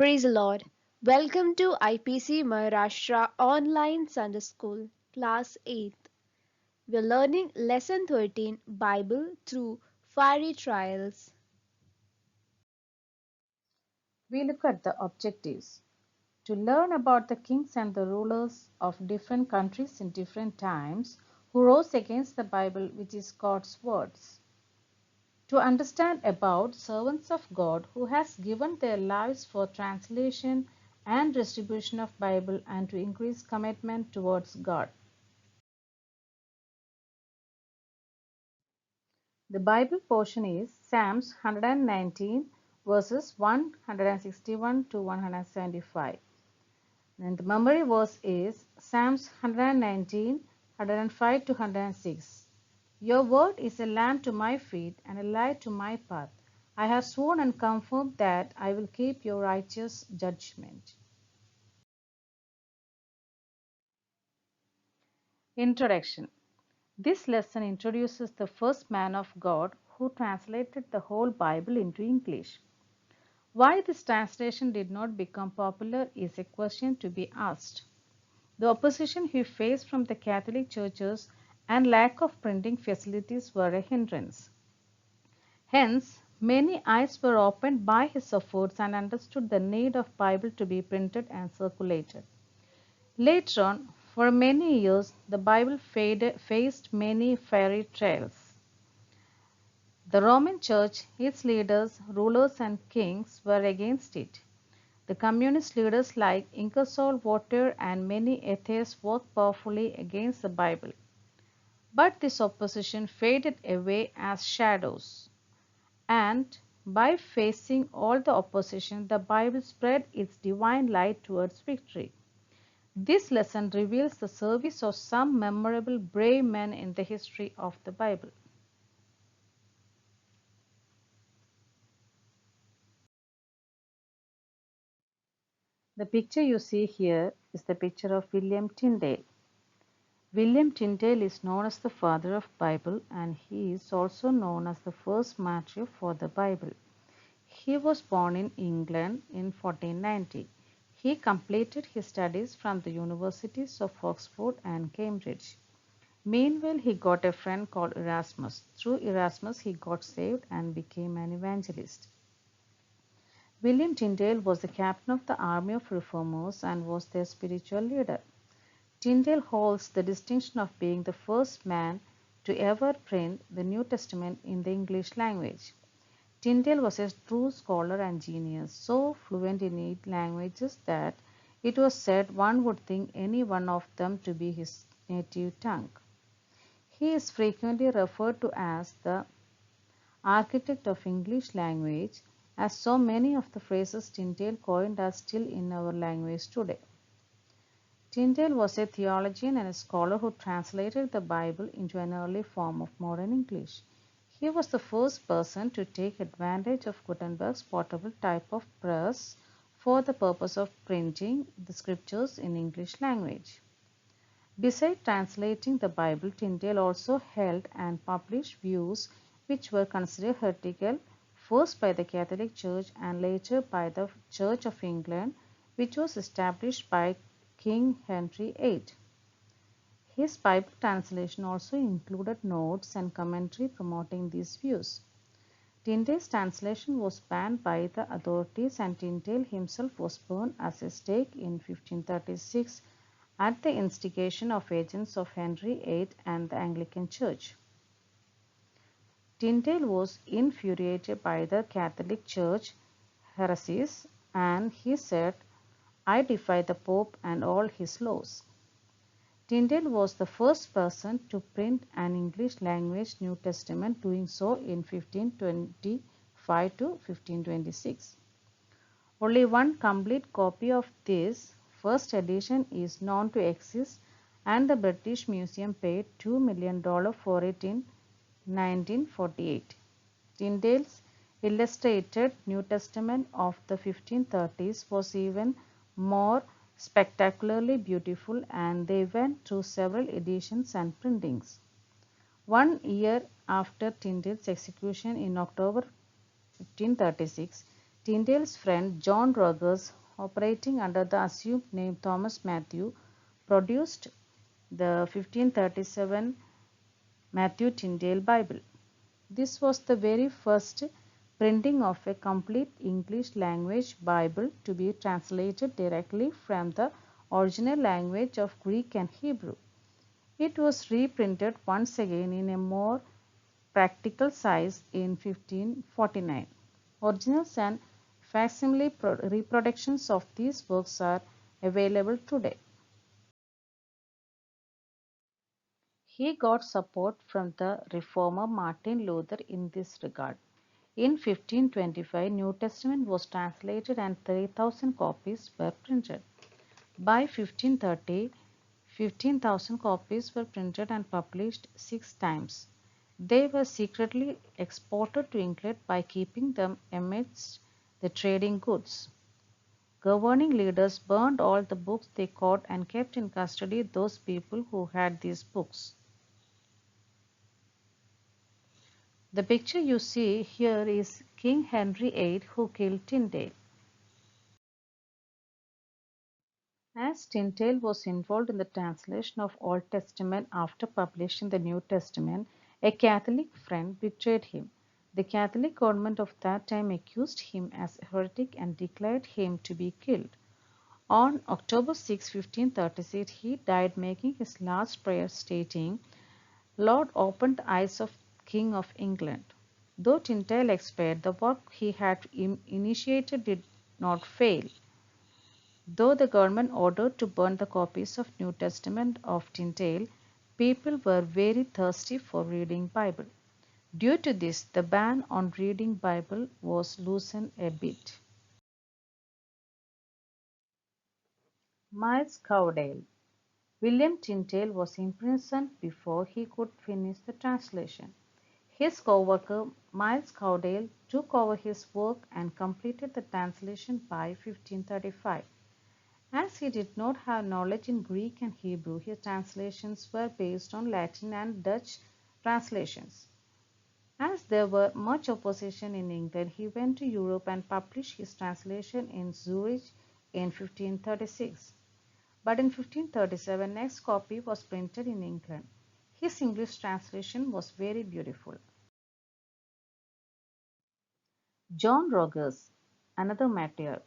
Praise the Lord. Welcome to IPC Maharashtra Online Sunday School, Class 8th. We're learning Lesson 13 Bible through Fiery Trials. We look at the objectives. To learn about the kings and the rulers of different countries in different times who rose against the Bible, which is God's words. To understand about servants of God who has given their lives for translation and distribution of Bible and to increase commitment towards God. The Bible portion is Psalms 119 verses 161 to 175. And the memory verse is Psalms 119, 105 to 106. Your word is a lamp to my feet and a light to my path. I have sworn and confirmed that I will keep your righteous judgment. Introduction. This lesson introduces the first man of God who translated the whole Bible into English. Why this translation did not become popular is a question to be asked. The opposition he faced from the Catholic churches and lack of printing facilities were a hindrance. Hence, many eyes were opened by his efforts and understood the need of Bible to be printed and circulated. Later on, for many years, the Bible faced many fairy tales. The Roman Church, its leaders, rulers, and kings were against it. The communist leaders like Ingersoll Rhodes and many atheists worked powerfully against the Bible. But this opposition faded away as shadows, and by facing all the opposition, the Bible spread its divine light towards victory. This lesson reveals the service of some memorable brave men in the history of the Bible. The picture you see here is the picture of William Tyndale. William Tyndale is known as the father of Bible and he is also known as the first martyr for the Bible. He was born in England in 1490. He completed his studies from the universities of Oxford and Cambridge. Meanwhile, he got a friend called Erasmus. Through Erasmus, he got saved and became an evangelist. William Tyndale was the captain of the army of reformers and was their spiritual leader. Tyndale holds the distinction of being the first man to ever print the New Testament in the English language. Tyndale was a true scholar and genius, so fluent in 8 languages that it was said one would think any one of them to be his native tongue. He is frequently referred to as the architect of English language, as so many of the phrases Tyndale coined are still in our language today. Tyndale was a theologian and a scholar who translated the Bible into an early form of modern English. He was the first person to take advantage of Gutenberg's portable type of press for the purpose of printing the scriptures in English language. Besides translating the Bible, Tyndale also held and published views which were considered heretical, first by the Catholic Church and later by the Church of England, which was established by King Henry VIII. His Bible translation also included notes and commentary promoting these views. Tyndale's translation was banned by the authorities and Tyndale himself was burned as a stake in 1536 at the instigation of agents of Henry VIII and the Anglican Church. Tyndale was infuriated by the Catholic Church heresies and he said, "I defy the Pope and all his laws." Tyndale was the first person to print an English language New Testament, doing so in 1525 to 1526. Only one complete copy of this first edition is known to exist and the British Museum paid $2 million for it in 1948. Tyndale's illustrated New Testament of the 1530s was even more spectacularly beautiful and they went through several editions and printings. 1 year after Tyndale's execution in October 1536, Tyndale's friend John Rogers, operating under the assumed name Thomas Matthew, produced the 1537 Matthew Tyndale Bible. This was the very first printing of a complete English language Bible to be translated directly from the original language of Greek and Hebrew. It was reprinted once again in a more practical size in 1549. Originals and facsimile reproductions of these works are available today. He got support from the reformer Martin Luther in this regard. In 1525, New Testament was translated and 3,000 copies were printed. By 1530, 15,000 copies were printed and published 6 times. They were secretly exported to England by keeping them amidst the trading goods. Governing leaders burned all the books they caught and kept in custody those people who had these books. The picture you see here is King Henry VIII who killed Tyndale. As Tyndale was involved in the translation of Old Testament after publishing the New Testament, a Catholic friend betrayed him. The Catholic government of that time accused him as a heretic and declared him to be killed. On October 6, 1536, he died making his last prayer stating, "Lord, open the eyes of King of England." Though Tyndale expired, the work he had initiated did not fail. Though the government ordered to burn the copies of New Testament of Tyndale, people were very thirsty for reading Bible. Due to this, the ban on reading Bible was loosened a bit. Miles Cowdale. William Tyndale was imprisoned before he could finish the translation. His co-worker Miles Cowdale took over his work and completed the translation by 1535. As he did not have knowledge in Greek and Hebrew, his translations were based on Latin and Dutch translations. As there was much opposition in England, he went to Europe and published his translation in Zurich in 1536. But in 1537, next copy was printed in England. His English translation was very beautiful. John Rogers, another martyr.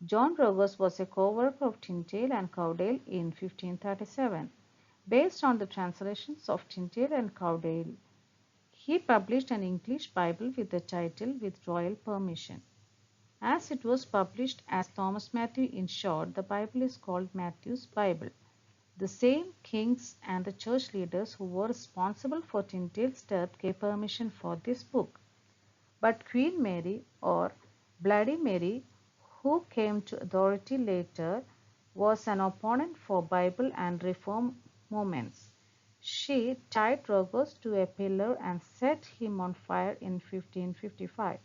John Rogers was a co-worker of Tyndale and Cowdale in 1537. Based on the translations of Tyndale and Cowdale, he published an English Bible with the title "With Royal Permission." As it was published as Thomas Matthew in short, the Bible is called Matthew's Bible. The same kings and the church leaders who were responsible for Tyndale's death gave permission for this book. But Queen Mary, or Bloody Mary, who came to authority later, was an opponent for Bible and reform movements. She tied Rogers to a pillar and set him on fire in 1555.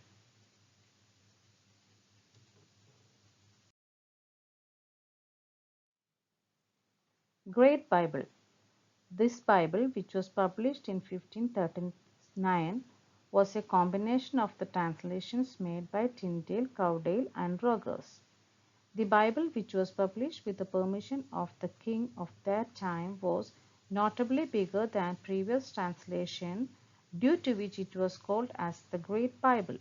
Great Bible. This Bible, which was published in 1539, was a combination of the translations made by Tyndale, Cowdale, and Rogers. The Bible, which was published with the permission of the king of that time, was notably bigger than previous translation, due to which it was called as the Great Bible.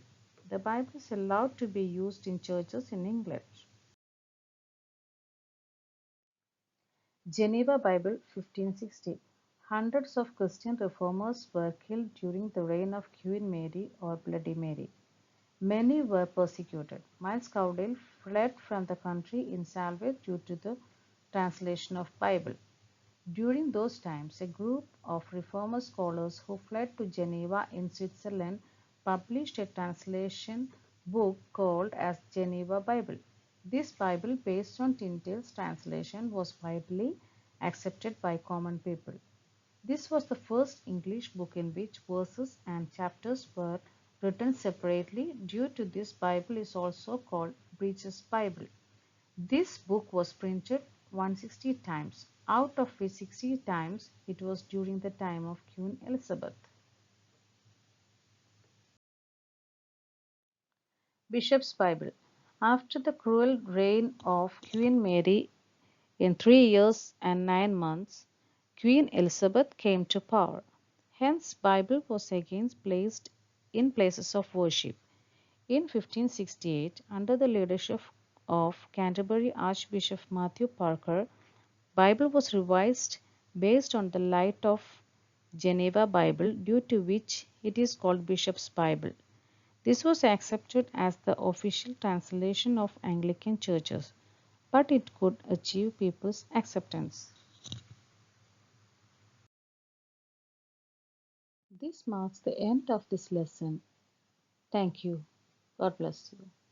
The Bible is allowed to be used in churches in England. Geneva Bible 1560. Hundreds of Christian reformers were killed during the reign of Queen Mary or Bloody Mary. Many were persecuted. Miles Cowdale fled from the country in Salvage due to the translation of Bible. During those times, a group of reformer scholars who fled to Geneva in Switzerland published a translation book called as Geneva Bible. This Bible, based on Tyndale's translation, was widely accepted by common people. This was the first English book in which verses and chapters were written separately. Due to this, Bible is also called Breach's Bible. This book was printed 160 times, out of which 60 times it was during the time of Queen Elizabeth. Bishop's Bible. After the cruel reign of Queen Mary in 3 years and 9 months, Queen Elizabeth came to power. Hence, Bible was again placed in places of worship. In 1568, under the leadership of Canterbury Archbishop Matthew Parker, Bible was revised based on the Light of Geneva Bible, due to which it is called Bishop's Bible. This was accepted as the official translation of Anglican churches, but it could achieve people's acceptance. This marks the end of this lesson. Thank you. God bless you.